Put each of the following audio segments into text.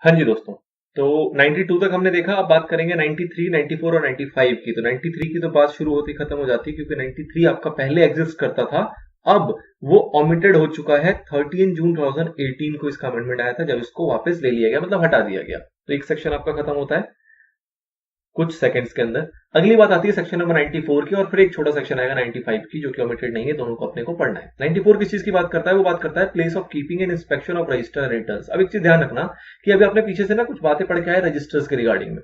हाँ जी दोस्तों, तो 92 तक हमने देखा। अब बात करेंगे 93, 94 और 95 की। तो 93 की तो बात शुरू होती खत्म हो जाती क्योंकि 93 आपका पहले एग्जिस्ट करता था। अब वो ओमिटेड हो चुका है। 13 जून 2018 को इसका अमेंडमेंट आया था जब इसको वापस ले लिया गया, मतलब हटा दिया गया। तो एक सेक्शन आपका खत्म होता है कुछ सेकंड्स के अंदर। अगली बात आती है सेक्शन नंबर 94 की, और फिर एक छोटा सेक्शन आएगा 95 की जो कि ओमिटेड नहीं है, दोनों को अपने को पढ़ना है। 94 किस चीज की बात करता है? वो बात करता है place of keeping and inspection of register returns. अब एक चीज ध्यान रखना कि अभी आपने पीछे से ना कुछ बातें पढ़ के आए रजिस्टर्स के रिगार्डिंग में,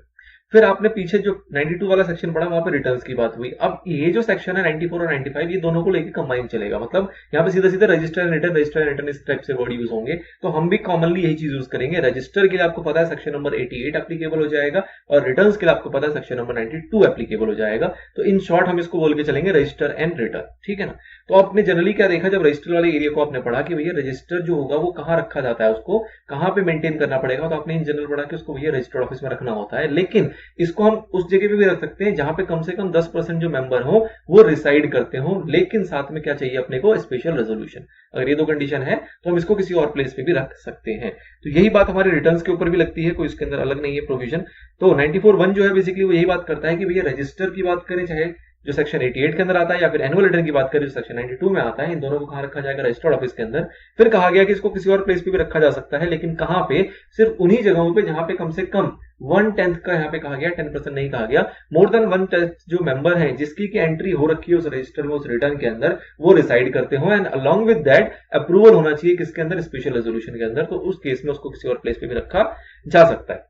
फिर आपने पीछे जो 92 वाला सेक्शन पढ़ा वहां पे रिटर्न्स की बात हुई। अब ये जो सेक्शन है 94 और 95 ये दोनों को लेकर कंबाइन चलेगा, मतलब यहाँ पे सीधे सीधे रजिस्टर एंड रिटर्न इस टाइप से वर्ड यूज होंगे। तो हम भी कॉमनली यही चीज यूज करेंगे। रजिस्टर के लिए आपको पता है सेक्शन नंबर 88 एप्लीकेबल हो जाएगा, और रिटर्न्स के लिए आपको पता है सेक्शन नंबर 92 एप्लीकेबल हो जाएगा। तो इन शॉर्ट हम इसको बोल के चलेंगे रजिस्टर एंड रिटर्न, ठीक है ना। तो आपने जनरली क्या देखा जब रजिस्टर वाले एरिया को आपने पढ़ा कि भैया रजिस्टर जो होगा वो कहाँ रखा जाता है, उसको कहाँ पे मेंटेन करना पड़ेगा। तो आपने इन जनरल पढ़ा कि उसको भैया रजिस्टर्ड ऑफिस में रखना होता है, लेकिन इसको हम उस जगह पे भी रख सकते हैं जहां पे कम से कम 10% जो मेंबर हो वो रिसाइड करते हो, लेकिन साथ में क्या चाहिए अपने को? Special resolution. अगर ये दो कंडीशन है तो हम इसको किसी और प्लेस पे भी रख सकते हैं। तो यही बात हमारे रिटर्न्स के ऊपर भी लगती है, कोई इसके अंदर अलग नहीं है प्रोविजन। तो 94(1) जो है बेसिकली वो यही बात करता है कि भैया रजिस्टर की बात करें चाहे जो सेक्शन 88 के अंदर आता है, या फिर एनुअल रिटर्न की बात करें जो सेक्शन 92 में आता है, इन दोनों को कहां रखा जाएगा? रजिस्टर्ड ऑफिस के अंदर। फिर कहा गया कि इसको किसी और प्लेस पे भी रखा जा सकता है, लेकिन कहां पे? सिर्फ उन्हीं जगहों पे जहां पे कम से कम 1/10 का यहाँ पे कहा गया, 10% नहीं कहा गया, मोर देन 1/10 जो मेंबर है जिसकी की एंट्री हो रखी है उस रजिस्टर में, उस रिटर्न के अंदर, वो रिसाइड करते हो। And along with that approval होना चाहिए किसके अंदर? स्पेशल रेजोल्यूशन के अंदर। तो उस केस में उसको किसी और प्लेस पे भी रखा जा सकता है।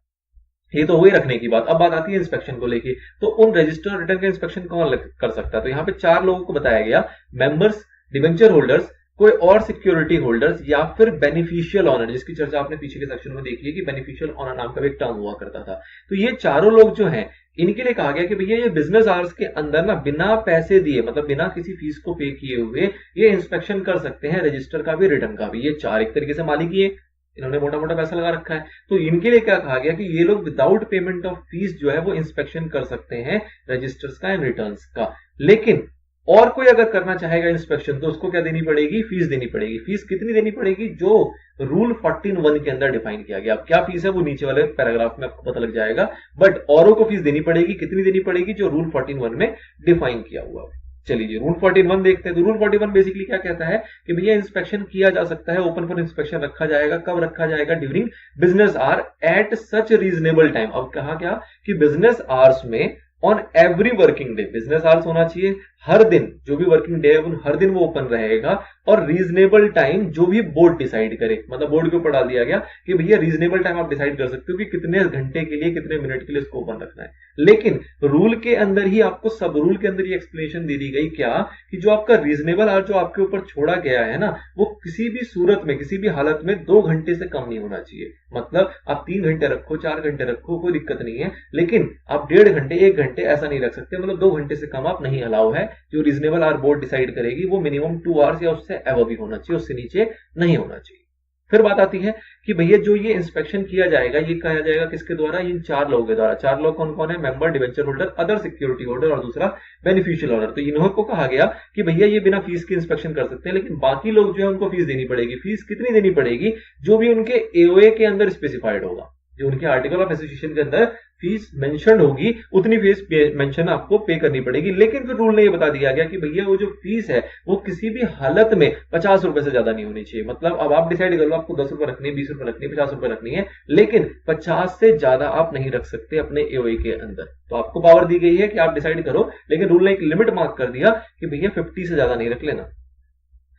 ये तो वही रखने की बात। अब बात आती है इंस्पेक्शन को लेके। तो उन रजिस्टर रिटर्न का इंस्पेक्शन कौन कर सकता है? तो यहाँ पे 4 लोगों को बताया गया, मेंबर्स, डिवेंचर होल्डर्स, कोई और सिक्योरिटी होल्डर्स, या फिर बेनिफिशियल ऑनर, जिसकी चर्चा आपने पीछे के सेक्शन में देखी है कि बेनिफिशियल ऑनर नाम का भी एक टर्म हुआ करता था। तो ये चारों लोग जो हैं इनके लिए कहा गया कि भैया ये बिजनेस आवर्स के अंदर ना बिना पैसे दिए, मतलब बिना किसी फीस को पे किए हुए ये इंस्पेक्शन कर सकते हैं, रजिस्टर का भी रिटर्न का भी। ये 4 एक तरीके से मालिक ही है, इन्होंने मोटा मोटा पैसा लगा रखा है। तो इनके लिए क्या कहा गया कि ये लोग विदाउट पेमेंट ऑफ फीस जो है वो इंस्पेक्शन कर सकते हैं रजिस्टर्स का एंड रिटर्न्स का। लेकिन और कोई अगर करना चाहेगा इंस्पेक्शन तो उसको क्या देनी पड़ेगी? फीस देनी पड़ेगी। फीस कितनी देनी पड़ेगी? जो रूल 14(1) के अंदर डिफाइन किया गया। अब क्या फीस है वो नीचे वाले पैराग्राफ में आपको पता लग जाएगा, बट औरों को फीस देनी पड़ेगी। कितनी देनी पड़ेगी? जो रूल 14(1) में डिफाइन किया हुआ है। चलिए रूल 14(1) देखते हैं। तो रूल 14(1) बेसिकली क्या कहता है कि भैया इंस्पेक्शन किया जा सकता है, ओपन फॉर इंस्पेक्शन रखा जाएगा। कब रखा जाएगा? During business hour at such reasonable time. अब कहा क्या कि बिजनेस आवर्स में on every working day, business hours होना चाहिए हर दिन, जो भी वर्किंग डे है हर दिन वो ओपन रहेगा, और रीजनेबल टाइम जो भी बोर्ड डिसाइड करे, मतलब बोर्ड के ऊपर डाल दिया गया कि भैया रीजनेबल टाइम आप डिसाइड कर सकते हो कि कितने घंटे के लिए, कितने मिनट के लिए इसको ओपन रखना है। लेकिन रूल के अंदर ही आपको, सब रूल के अंदर ये एक्सप्लेनेशन दे दी गई क्या कि जो आपका रीजनेबल आवर जो आपके ऊपर छोड़ा गया है ना, वो किसी भी सूरत में, किसी भी हालत में 2 घंटे से कम नहीं होना चाहिए। मतलब आप 3 घंटे रखो, 4 घंटे रखो, कोई दिक्कत नहीं है, लेकिन आप 1.5 घंटे, 1 घंटे ऐसा नहीं रख सकते। मतलब 2 घंटे से कम आप नहीं अलाउ है। जो रीजनेबल आवर बोर्ड डिसाइड करेगी वो मिनिमम 2 आवर्स या उससे एबव भी होना चाहिए, उससे नीचे नहीं होना चाहिए। फिर बात आती है कि भैया जो ये इंस्पेक्शन किया जाएगा ये कहा जाएगा किसके द्वारा? इन 4 लोगों के द्वारा। 4 लोग कौन कौन है? Member, debenture holder, other security holder और दूसरा बेनिफिशियल ओनर। तो इन्हों को कहा गया कि भैया ये बिना फीस के इंस्पेक्शन कर सकते हैं, लेकिन बाकी लोग जो है उनको फीस देनी पड़ेगी। फीस कितनी देनी पड़ेगी? जो भी उनके एओए के अंदर स्पेसिफाइड होगा, जो उनके आर्टिकल ऑफ एसोसिएशन के अंदर फीस मेंशन होगी उतनी फीस मेंशन आपको पे करनी पड़ेगी। लेकिन फिर रूल ने ये बता दिया गया कि भैया वो जो फीस है वो किसी भी हालत में 50 रुपए से ज्यादा नहीं होनी चाहिए। मतलब अब आप डिसाइड कर लो आपको 10 रुपए रखनी है, 20 रुपए रखनी है, 50 रुपए रखनी है, लेकिन 50 से ज्यादा आप नहीं रख सकते अपने एओए के अंदर। तो आपको पावर दी गई है कि आप डिसाइड करो, लेकिन रूल ने एक लिमिट मार्क कर दिया कि भैया 50 से ज्यादा नहीं रख लेना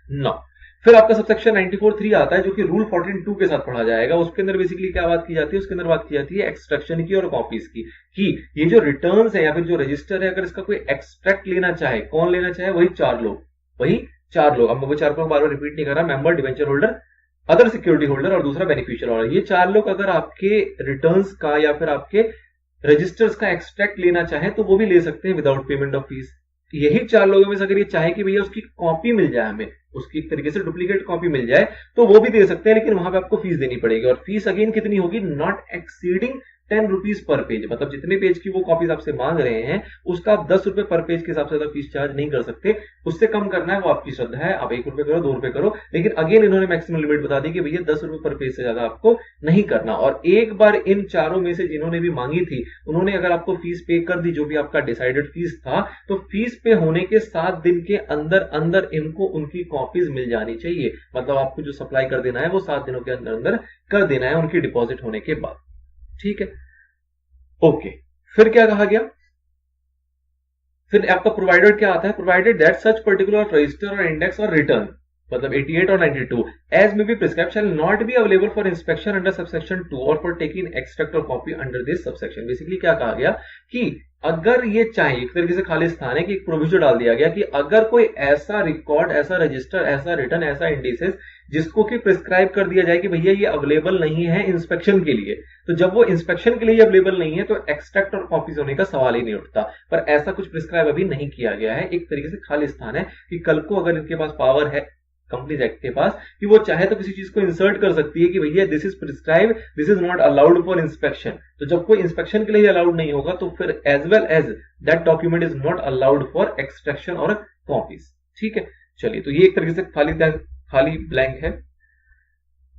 ना। फिर आपका सबसेक्शन 94(3) आता है जो कि रूल 14(2) के साथ पढ़ा जाएगा। उसके अंदर बेसिकली क्या बात की जाती है? उसके अंदर बात की जाती है एक्सट्रैक्शन की और कॉपीज की, कि ये जो रिटर्न्स है या फिर जो रजिस्टर है, अगर इसका कोई एक्सट्रैक्ट लेना चाहे, कौन लेना चाहे? वही 4 लोग, वही 4 लोग। अब मैं वो 4 को बार बार रिपीट नहीं कर रहा। Member, debenture holder, other security holder और दूसरा बेनिफिशियल होल्डर। ये 4 लोग अगर आपके रिटर्न्स का या फिर आपके रजिस्टर्स का एक्सट्रैक्ट लेना चाहे तो वो भी ले सकते हैं विदाउट पेमेंट ऑफ फीस। यही 4 लोगों में से अगर ये चाहे कि भैया उसकी कॉपी मिल जाए, हमें उसकी एक तरीके से डुप्लीकेट कॉपी मिल जाए, तो वो भी दे सकते हैं, लेकिन वहां पे आपको फीस देनी पड़ेगी। और फीस अगेन कितनी होगी? नॉट एक्सीडिंग ₹10 पर पेज, मतलब जितने पेज की वो कॉपीज आपसे मांग रहे हैं उसका आप ₹10 पर पेज के हिसाब से ज्यादा फीस चार्ज नहीं कर सकते। उससे कम करना है वो आपकी श्रद्धा है, आप ₹1 करो, ₹2 करो, लेकिन अगेन इन्होंने मैक्सिमम लिमिट बता दी कि भैया ₹10 पर पेज से ज्यादा आपको नहीं करना। और एक बार इन चारों में से जिन्होंने भी मांगी थी उन्होंने अगर आपको फीस पे कर दी, जो भी आपका डिसाइडेड फीस था, तो फीस पे होने के 7 दिन के अंदर अंदर इनको उनकी कॉपीज मिल जानी चाहिए। मतलब आपको जो सप्लाई कर देना है वो 7 दिनों के अंदर अंदर कर देना है उनकी डिपॉजिट होने के बाद। ठीक है, ओके। फिर क्या कहा गया, फिर आपका प्रोवाइडेड क्या आता है, provided that such particular register और इंडेक्स और रिटर्न, मतलब 88 और 92 as may be prescribed shall not be available for inspection under subsection 2 और फॉर टेकिंग एक्सट्रैक्ट और copy under this subsection. Basically क्या कहा गया कि अगर ये चाहे, एक तरीके से खाली स्थान है कि एक प्रोविजन डाल दिया गया कि अगर कोई ऐसा रिकॉर्ड, ऐसा रजिस्टर, ऐसा रिटर्न, ऐसा इंडिसेस जिसको कि प्रिस्क्राइब कर दिया जाए कि भैया ये अवेलेबल नहीं है इंस्पेक्शन के लिए, तो जब वो इंस्पेक्शन के लिए अवेलेबल नहीं है तो एक्सट्रैक्ट और कॉपीज होने का सवाल ही नहीं उठता। पर ऐसा कुछ प्रिस्क्राइब अभी नहीं किया गया है, एक तरीके से खाली स्थान है कि कल को अगर इनके पास पावर है कंपनीज एक्ट के पास कि वो चाहे तो किसी चीज को इंसर्ट कर सकती है कि भैया this is prescribe, this is not allowed for inspection. तो जब कोई इंस्पेक्शन के लिए अलाउड नहीं होगा तो फिर as well as that document is not allowed for extraction और कॉपीज। ठीक है, चलिए, तो ये एक तरीके से खाली ब्लैंक है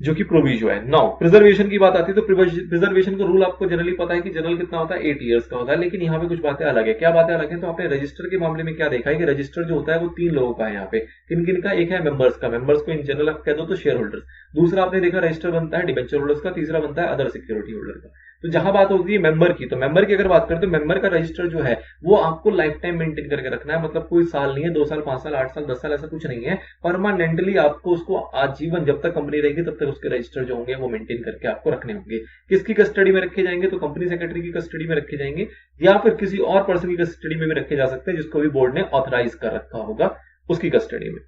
जो कि प्रोविजो है। नाउ प्रिजर्वेशन की बात आती है तो प्रिजर्वेशन का रूल आपको जनरली पता है कि जनरल कितना होता है, 8 इयर्स का होता है, लेकिन यहाँ पे कुछ बातें अलग है। क्या बातें अलग है, तो आपने रजिस्टर के मामले में क्या देखा है कि रजिस्टर जो होता है वो 3 लोगों का है यहाँ पे। किन किन का, एक है मेंबर्स का, मेंबर्स को इन जनरल आप कह दो तो शेयर होल्डर्स। दूसरा आपने देखा रजिस्टर बनता है डिबेंचर होल्डर्स का, तीसरा बनता है अदर सिक्योरिटी होल्डर का। तो जहां बात होती है मेंबर की, तो मेंबर की अगर बात करें तो मेंबर का रजिस्टर जो है वो आपको लाइफ टाइम मेंटेन करके रखना है। मतलब कोई साल नहीं है, 2 साल, 5 साल, 8 साल, 10 साल, ऐसा कुछ नहीं है। परमानेंटली आपको उसको आजीवन, जब तक कंपनी रहेगी तब तक उसके रजिस्टर जो होंगे वो मेंटेन करके आपको रखने होंगे। किसकी कस्टडी में रखे जाएंगे, तो कंपनी सेक्रेटरी की कस्टडी में रखे जाएंगे या फिर किसी और पर्सन की कस्टडी में भी रखे जा सकते हैं जिसको भी बोर्ड ने ऑथराइज कर रखा होगा उसकी कस्टडी में।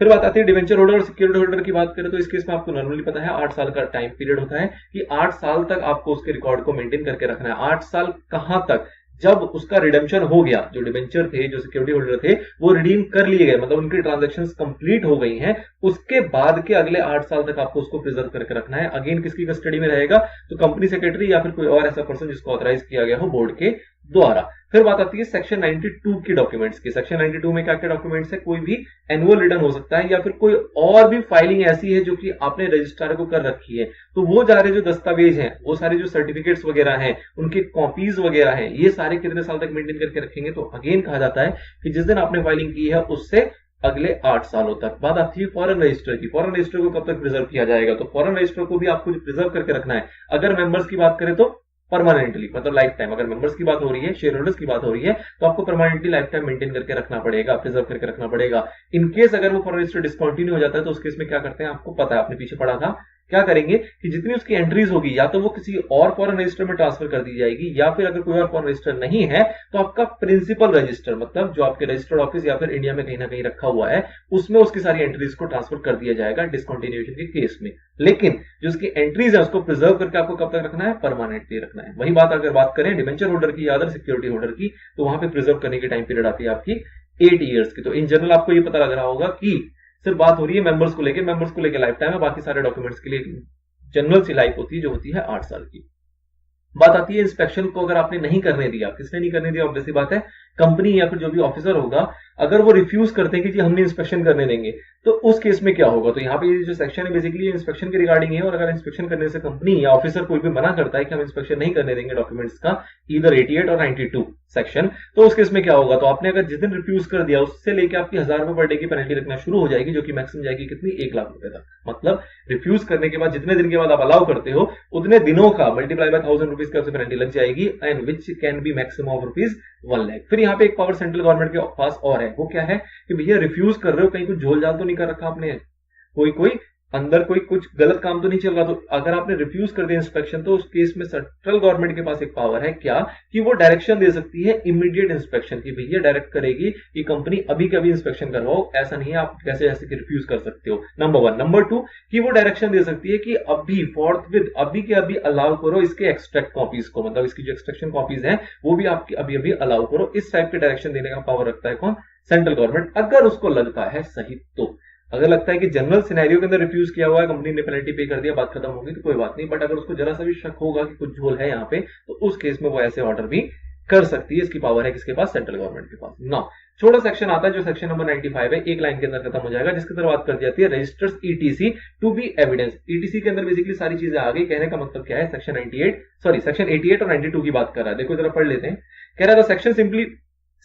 फिर बात आती है डिवेंचर होल्डर और सिक्योरिटी होल्डर की बात करें तो इस केस में आपको नॉर्मली पता है 8 साल का टाइम पीरियड होता है कि 8 साल तक आपको उसके रिकॉर्ड को मेंटेन करके रखना है। 8 साल कहां तक, जब उसका रिडेम्पशन हो गया, जो डिवेंचर थे, जो सिक्योरिटी होल्डर थे, वो रिडीम कर लिए गए, मतलब उनकी ट्रांजैक्शंस कंप्लीट हो गई हैं, उसके बाद के अगले 8 साल तक आपको उसको प्रिजर्व करके रखना है। अगेन किसकी कस्टडी में रहेगा, तो कंपनी सेक्रेटरी या फिर कोई और ऐसा पर्सन जिसको ऑथराइज किया गया हो बोर्ड के द्वारा। फिर बात आती है सेक्शन 92 की डॉक्यूमेंट्स की। सेक्शन 92 में क्या क्या डॉक्यूमेंट्स है, कोई भी एनुअल रिटर्न हो सकता है या फिर कोई और भी फाइलिंग ऐसी है जो कि आपने रजिस्ट्रार को कर रखी है, तो वो सारे जो दस्तावेज हैं, वो सारे जो सर्टिफिकेट्स वगैरह हैं, उनके कॉपीज वगैरह हैं, ये सारे कितने साल तक मेंटेन करके रखेंगे, तो अगेन कहा जाता है कि जिस दिन आपने फाइलिंग की है उससे अगले 8 सालों तक। बात आती है फॉरेन रजिस्टर की। फॉरेन रजिस्टर को कब तक प्रिजर्व किया जाएगा, तो फॉरेन रजिस्टर को भी आपको प्रिजर्व करके रखना है। अगर मेंबर्स की बात करें तो परमानेंटली, मतलब लाइफ टाइम। अगर मेंबर्स की बात हो रही है, शेयर होल्डर्स की बात हो रही है, तो आपको परमानेंटली लाइफ टाइम मेंटेन करके रखना पड़ेगा, प्रिजर्व करके रखना पड़ेगा। इन केस अगर वो फॉरेन रजिस्टर डिसकंटिन्यू हो जाता है तो उस केस में क्या करते हैं आपको पता है, आपने पीछे पढ़ा था। क्या करेंगे कि जितनी उसकी एंट्रीज होगी या तो वो किसी और फॉरेन रजिस्टर में ट्रांसफर कर दी जाएगी, या फिर अगर कोई और फॉरेन रजिस्टर नहीं है तो आपका प्रिंसिपल रजिस्टर, मतलब जो आपके रजिस्टर्ड ऑफिस या फिर इंडिया में कहीं ना कहीं रखा हुआ है, उसमें उसकी सारी एंट्रीज को ट्रांसफर कर दिया जाएगा डिसकंटिन्यूएशन के केस में। लेकिन जो उसकी एंट्रीज है उसको प्रिजर्व करके आपको कब तक रखना है, परमानेंटली रखना है। वही बात अगर बात करें डिवेंचर होल्डर की या अदर सिक्योरिटी होल्डर की, तो वहां पे प्रिजर्व करने की टाइम पीरियड आती है आपकी 8 ईयर्स की। तो इन जनरल आपको ये पता लग रहा होगा कि सिर्फ बात हो रही है मेंबर्स को लेकर लाइफ टाइम है, बाकी सारे डॉक्यूमेंट्स के लिए जनरल सी लाइफ होती है जो होती है 8 साल की। बात आती है इंस्पेक्शन को अगर आपने नहीं करने दिया, किसने नहीं करने दिया, ऑब्वियसली बात है कंपनी या फिर जो भी ऑफिसर होगा, अगर वो रिफ्यूज करते हैं कि जी हम नहीं इंस्पेक्शन करने देंगे, तो उस केस में क्या होगा। तो यहाँ पे ये जो सेक्शन है बेसिकली इंस्पेक्शन के रिगार्डिंग है, और अगर इंस्पेक्शन करने से कंपनी या ऑफिसर कोई भी मना करता है कि हम इंस्पेक्शन नहीं करने देंगे डॉक्यूमेंट्स का, ईदर 88 और 92 सेक्शन, तो उस केस में क्या होगा, तो आपने अगर जिस दिन रिफ्यूज कर दिया उससे लेकर आपकी 1000 रुपए पर डे की पेनल्टी लगना शुरू हो जाएगी, जो कि मैक्सिमम जाएगी कितनी, 1 लाख रुपए तक। मतलब रिफ्यूज करने के बाद जितने दिन के बाद आप अलाउ करते हो उतने दिनों का मल्टीप्लाई बाय 1000 रुपीज का पेनल्टी लग जाएगी, and which can be maximum of ₹1 lakh. फिर यहाँ पे एक पावर सेंट्रल गवर्नमेंट के पास और है, वो क्या है कि भैया रिफ्यूज कर रहे हो, कहीं कुछ झोल झाल तो नहीं कर रखा आपने, कोई अंदर कोई कुछ गलत काम तो नहीं चल रहा, तो अगर आपने रिफ्यूज कर दिया इंस्पेक्शन तो उस केस में सेंट्रल गवर्नमेंट के पास एक पावर है, क्या कि वो डायरेक्शन दे सकती है इमीडिएट इंस्पेक्शन की। भैया डायरेक्ट करेगी कि कंपनी अभी कभी इंस्पेक्शन करवाओ, ऐसा नहीं है आप कैसे ऐसे रिफ्यूज कर सकते हो, नंबर 1। नंबर 2 कि वो डायरेक्शन दे सकती है कि अभी फोर्थविथ अभी के अभी अलाउ करो इसके एक्सट्रैक्ट कॉपीज को, मतलब इसकी जो एक्सट्रैक्शन कॉपीज हैं वो भी आपकी अभी अभी अलाउ करो। इस टाइप के डायरेक्शन देने का पावर रखता है कौन, सेंट्रल गवर्नमेंट, अगर उसको लगता है सही तो। अगर लगता है कि जनरल सिनेरियो के अंदर रिफ्यूज किया हुआ है, कंपनी ने पेनल्टी पे कर दिया, बात खत्म होगी, तो कोई बात नहीं। बट अगर उसको जरा सा भी शक होगा कि कुछ झोल है यहाँ पे, तो उस केस में वो ऐसे ऑर्डर भी कर सकती है। इसकी पावर है किसके पास? सेंट्रल गवर्नमेंट के पास। नाउ छोटा सेक्शन आता है जो सेक्शन नंबर 95 है, एक लाइन के अंदर खत्म हो जाएगा, जिसके अंदर बात कर जाती है registers ETC to be evidence. ETC के अंदर बेसिकली सारी चीजें आ गई। कहने का मतलब क्या है, सेक्शन 88 और 92 की बात कर रहा है। देखो जरा पढ़ लेते हैं। कह रहा था section simply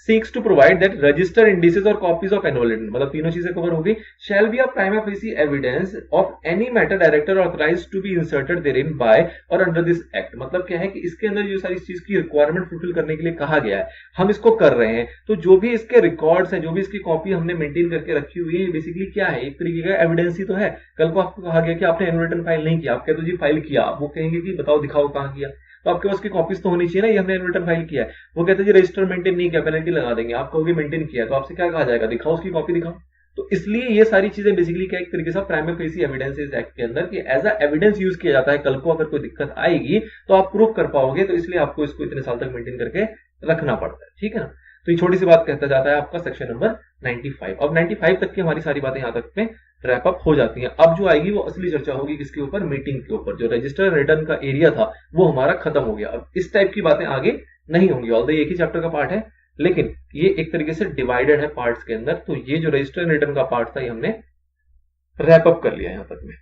seeks to provide that register indices or copies of annual return, मतलब तीनों चीजें कवर होगी, shall be a prima facie evidence of any matter director authorized to be inserted therein by or under this act। मतलब क्या है कि इसके अंदर जो सारी चीज की रिक्वायरमेंट फुलफिल करने के लिए कहा गया है, हम इसको कर रहे हैं, तो जो भी इसके रिकॉर्ड्स हैं, जो भी इसकी कॉपी हमने मेंटेन करके रखी हुई है, बेसिकली क्या है, एक तरीके का एविडेंस ही तो है। कल को आपको कहा गया कि आपने एनुअल रिटर्न फाइल नहीं किया, आप कहते हो जी फाइल किया, वो कहेंगे कि बताओ दिखाओ कहां किया, तो आपके पास की कॉपीज तो होनी चाहिए ना, ये हमने रिटर्न फाइल किया है। वो कहते हैं जी रजिस्टर मेंटेन नहीं किया, पेनल्टी लगा देंगे। आप कहोगे मेंटेन किया, तो आपसे क्या कहा जाएगा, दिखाओ उसकी कॉपी दिखाओ। तो इसलिए ये सारी चीजें बेसिकली क्या एक तरीके से प्राइमरी फेसी एविडेंस इस एक्ट के अंदर कि एज अ एविडेंस यूज किया जाता है। कल को अगर कोई दिक्कत आएगी तो आप प्रूव कर पाओगे, तो इसलिए आपको इसको इतने साल तक मेंटेन करके रखना पड़ता है, ठीक है ना। तो ये छोटी सी बात कहता जाता है आपका सेक्शन नंबर 95। अब 95 तक की हमारी सारी बातें यहां तक में रैप अप हो जाती हैं। अब जो आएगी वो असली चर्चा होगी किसके ऊपर, मीटिंग के ऊपर। जो रजिस्टर रिटर्न का एरिया था वो हमारा खत्म हो गया। अब इस टाइप की बातें आगे नहीं होंगी, ऑल्दो एक ही चैप्टर का पार्ट है, लेकिन ये एक तरीके से डिवाइडेड है पार्ट्स के अंदर। तो ये जो रजिस्टर रिटर्न का पार्ट था ये हमने रैप अप कर लिया यहां तक में।